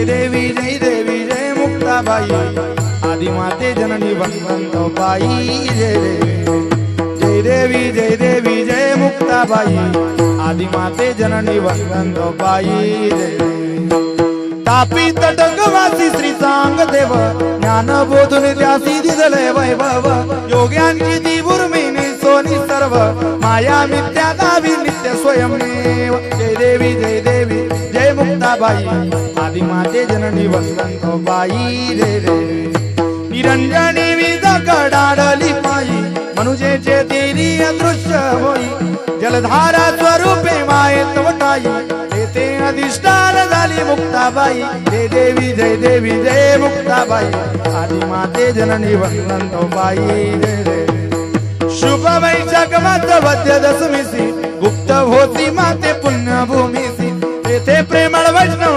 देवी जय मुक्ताबाई आदिमाते जननी वसंतबाई जय देवी जय मुक्ताबाई आदिमाते जननी वसंतबाई तापी तटकवासी श्री सांग देव ज्ञान बोधून त्यासी दिसले वैभव योग्यांची ती उर्मिणी सोनी सर्व माया मिथ्या गावी नित्य स्वयंमेव जय देवी जय मुक्ताबाई आदिमाते जननी वसंतबाई निरंजनी विध कडाडली पायी मनुजेचे तेरी दृश्य होई जलधारा स्वरूपे मायेत वटाई तेथे अधिष्ठान झाली मुक्ताबाई जय देवी जय मुक्ताबाई आदिमाते जननी वसंतबाई शुभ वैशाख मात वद्य दशमीसी गुप्त होती माते पुण्यभूमीसी तेथे प्रेमळ वैष्णव